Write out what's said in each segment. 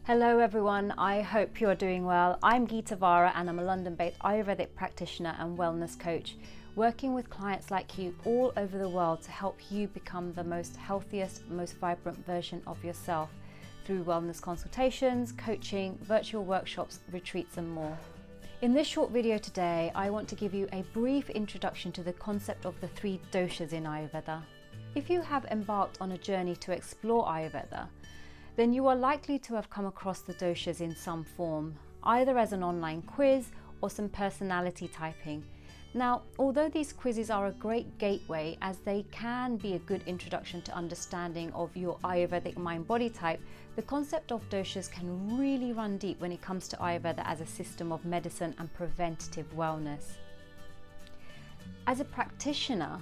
Hello everyone, I hope you're doing well. I'm Geeta Vara and I'm a London-based Ayurvedic practitioner and wellness coach, working with clients like you all over the world to help you become the most healthiest, most vibrant version of yourself through wellness consultations, coaching, virtual workshops, retreats and more. In this short video today, I want to give you a brief introduction to the concept of the 3 doshas in Ayurveda. If you have embarked on a journey to explore Ayurveda, then you are likely to have come across the doshas in some form, either as an online quiz or some personality typing. Now, although these quizzes are a great gateway as they can be a good introduction to understanding of your Ayurvedic mind-body type, the concept of doshas can really run deep when it comes to Ayurveda as a system of medicine and preventative wellness. As a practitioner,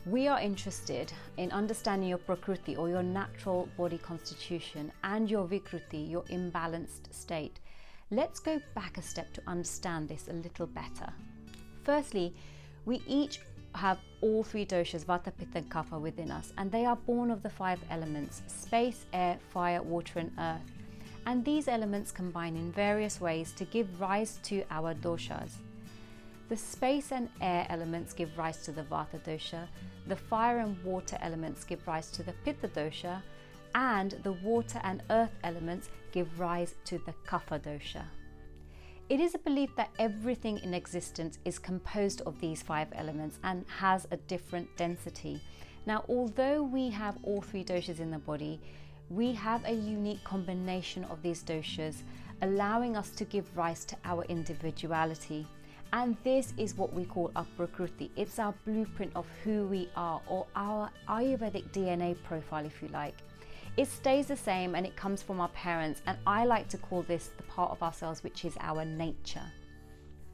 we are interested in understanding your prakriti or your natural body constitution and your vikruti, your imbalanced state. Let's go back a step to understand this a little better. Firstly, we each have all 3 doshas, vata, pitta and kapha within us, and they are born of the 5 elements: space, air, fire, water and earth. And these elements combine in various ways to give rise to our doshas. The space and air elements give rise to the vata dosha, the fire and water elements give rise to the pitta dosha, and the water and earth elements give rise to the kapha dosha. It is a belief that everything in existence is composed of these 5 elements and has a different density. Now, although we have all 3 doshas in the body, we have a unique combination of these doshas, allowing us to give rise to our individuality. And this is what we call our prakriti. It's our blueprint of who we are, or our Ayurvedic DNA profile, if you like. It stays the same and it comes from our parents, and I like to call this the part of ourselves which is our nature.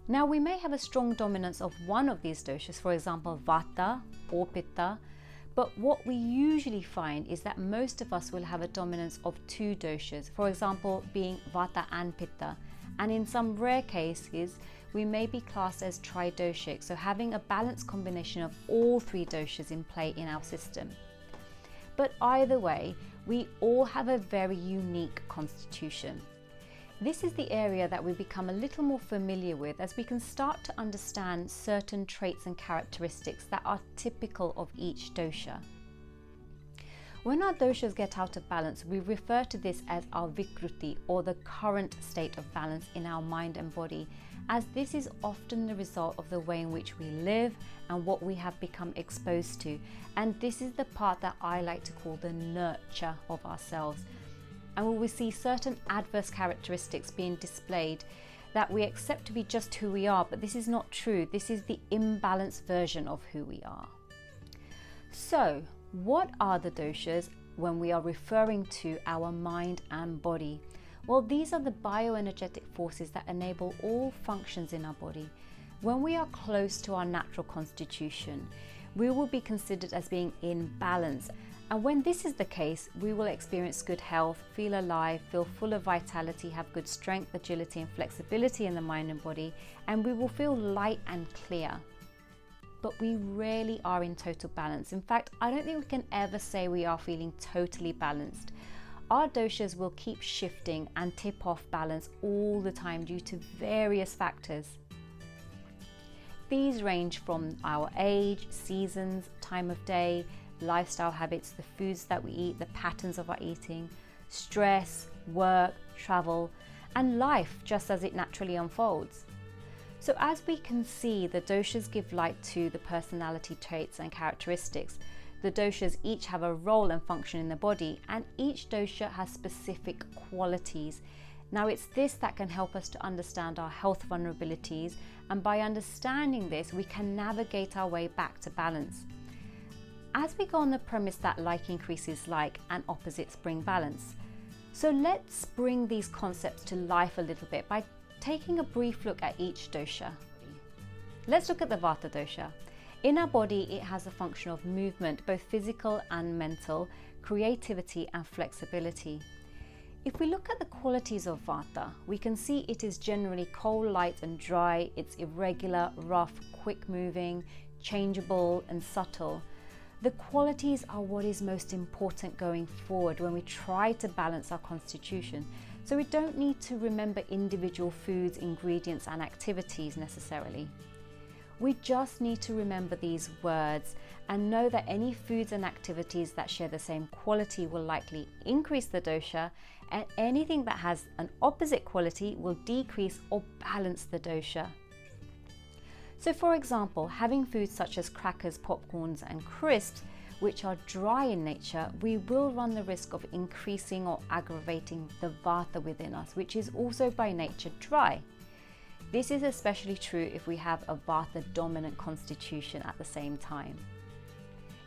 Now, we may have a strong dominance of one of these doshas, for example vata or pitta, but what we usually find is that most of us will have a dominance of 2 doshas, for example being vata and pitta, and in some rare cases we may be classed as tridoshic, so having a balanced combination of all 3 doshas in play in our system. But either way, we all have a very unique constitution. This is the area that we become a little more familiar with as we can start to understand certain traits and characteristics that are typical of each dosha. When our doshas get out of balance, we refer to this as our vikruti, or the current state of balance in our mind and body, as this is often the result of the way in which we live and what we have become exposed to. And this is the part that I like to call the nurture of ourselves. And when we see certain adverse characteristics being displayed that we accept to be just who we are, but this is not true. This is the imbalanced version of who we are. So, what are the doshas when we are referring to our mind and body? Well, these are the bioenergetic forces that enable all functions in our body. When we are close to our natural constitution, we will be considered as being in balance. And when this is the case, we will experience good health, feel alive, feel full of vitality, have good strength, agility and flexibility in the mind and body, and we will feel light and clear. But we rarely are in total balance. In fact, I don't think we can ever say we are feeling totally balanced. Our doshas will keep shifting and tip off balance all the time due to various factors. These range from our age, seasons, time of day, lifestyle habits, the foods that we eat, the patterns of our eating, stress, work, travel, and life just as it naturally unfolds. So as we can see, the doshas give light to the personality traits and characteristics. The doshas each have a role and function in the body, and each dosha has specific qualities. Now, it's this that can help us to understand our health vulnerabilities, and by understanding this, we can navigate our way back to balance. As we go on the premise that like increases like and opposites bring balance. So let's bring these concepts to life a little bit by taking a brief look at each dosha. Let's look at the vata dosha. In our body, it has a function of movement, both physical and mental, creativity and flexibility. If we look at the qualities of vata, we can see it is generally cold, light and dry. It's irregular, rough, quick moving, changeable and subtle. The qualities are what is most important going forward when we try to balance our constitution. So we don't need to remember individual foods, ingredients and activities necessarily. We just need to remember these words and know that any foods and activities that share the same quality will likely increase the dosha, and anything that has an opposite quality will decrease or balance the dosha. So for example, having foods such as crackers, popcorns and crisps, which are dry in nature, we will run the risk of increasing or aggravating the vata within us, which is also by nature dry. This is especially true if we have a vata dominant constitution at the same time.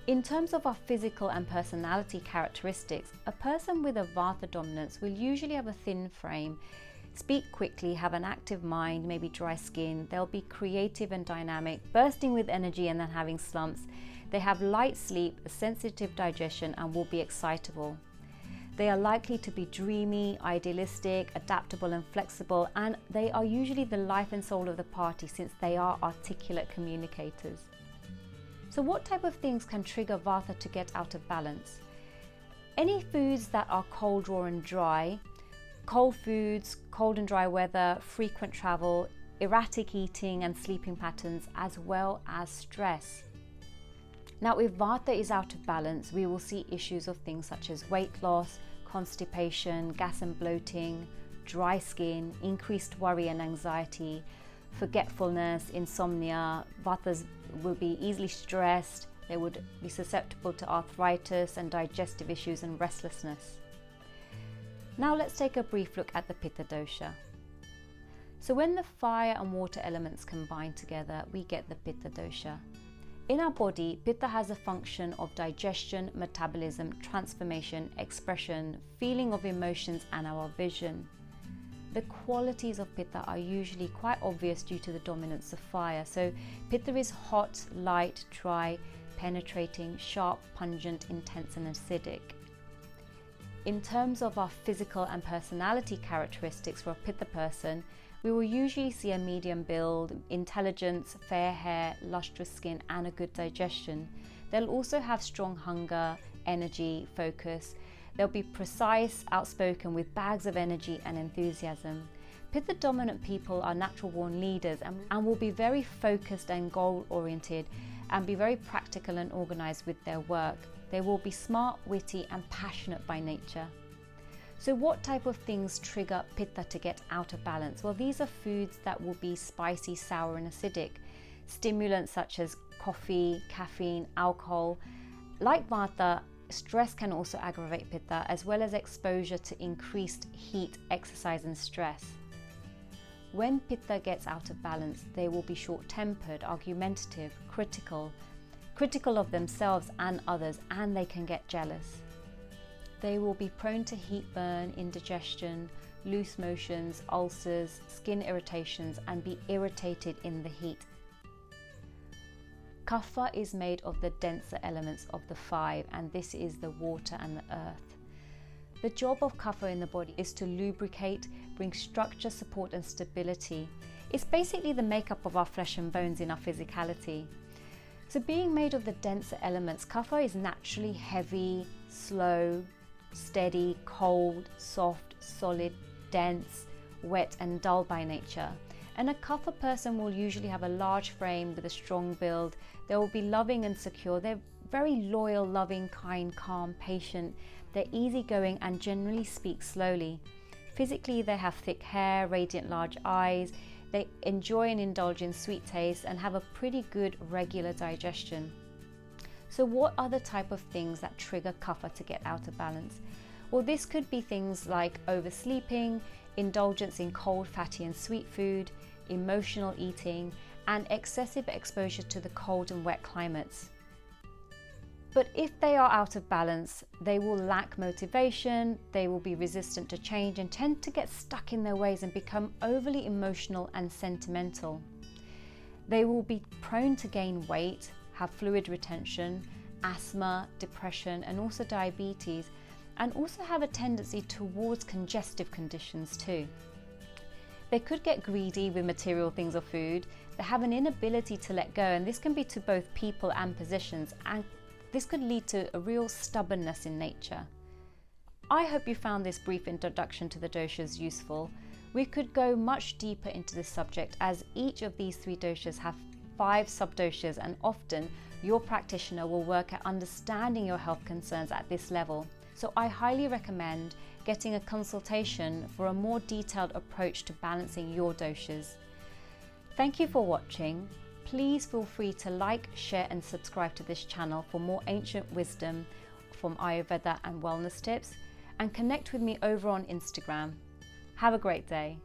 In terms of our physical and personality characteristics, a person with a vata dominance will usually have a thin frame, speak quickly, have an active mind, maybe dry skin. They'll be creative and dynamic, bursting with energy and then having slumps. They have light sleep, a sensitive digestion and will be excitable. They are likely to be dreamy, idealistic, adaptable and flexible, and they are usually the life and soul of the party since they are articulate communicators. So what type of things can trigger vata to get out of balance? Any foods that are cold, raw and dry, cold foods, cold and dry weather, frequent travel, erratic eating and sleeping patterns, as well as stress. Now, if vata is out of balance, we will see issues of things such as weight loss, constipation, gas and bloating, dry skin, increased worry and anxiety, forgetfulness, insomnia. Vatas will be easily stressed. They would be susceptible to arthritis and digestive issues and restlessness. Now let's take a brief look at the pitta dosha. So when the fire and water elements combine together, we get the pitta dosha. In our body, pitta has a function of digestion, metabolism, transformation, expression, feeling of emotions and our vision. The qualities of pitta are usually quite obvious due to the dominance of fire. So pitta is hot, light, dry, penetrating, sharp, pungent, intense and acidic. In terms of our physical and personality characteristics for a pitta person, we will usually see a medium build, intelligence, fair hair, lustrous skin and a good digestion. They'll also have strong hunger, energy, focus. They'll be precise, outspoken with bags of energy and enthusiasm. Pitta dominant people are natural born leaders and will be very focused and goal oriented and be very practical and organized with their work. They will be smart, witty and passionate by nature. So what type of things trigger pitta to get out of balance? Well, these are foods that will be spicy, sour and acidic. Stimulants such as coffee, caffeine, alcohol. Like vata, stress can also aggravate pitta, as well as exposure to increased heat, exercise and stress. When pitta gets out of balance, they will be short-tempered, argumentative, critical of themselves and others, and they can get jealous. They will be prone to heat burn, indigestion, loose motions, ulcers, skin irritations, and be irritated in the heat. Kapha is made of the denser elements of the five, and this is the water and the earth. The job of kapha in the body is to lubricate, bring structure, support, and stability. It's basically the makeup of our flesh and bones in our physicality. So being made of the denser elements, kapha is naturally heavy, slow, steady, cold, soft, solid, dense, wet and dull by nature. And a kapha person will usually have a large frame with a strong build. They will be loving and secure. They're very loyal, loving, kind, calm, patient. They're easygoing and generally speak slowly. Physically, they have thick hair, radiant large eyes. They enjoy and indulge in sweet taste and have a pretty good regular digestion. So what are the type of things that trigger kapha to get out of balance? Well, this could be things like oversleeping, indulgence in cold, fatty and sweet food, emotional eating, and excessive exposure to the cold and wet climates. But if they are out of balance, they will lack motivation, they will be resistant to change and tend to get stuck in their ways and become overly emotional and sentimental. They will be prone to gain weight, have fluid retention, asthma, depression and also diabetes, and also have a tendency towards congestive conditions too. They could get greedy with material things or food. They have an inability to let go, and this can be to both people and positions, and this could lead to a real stubbornness in nature. I hope you found this brief introduction to the doshas useful. We could go much deeper into this subject as each of these 3 doshas have 5 sub-doshas, and often your practitioner will work at understanding your health concerns at this level. So I highly recommend getting a consultation for a more detailed approach to balancing your doshas. Thank you for watching. Please feel free to like, share and subscribe to this channel for more ancient wisdom from Ayurveda and wellness tips, and connect with me over on Instagram. Have a great day.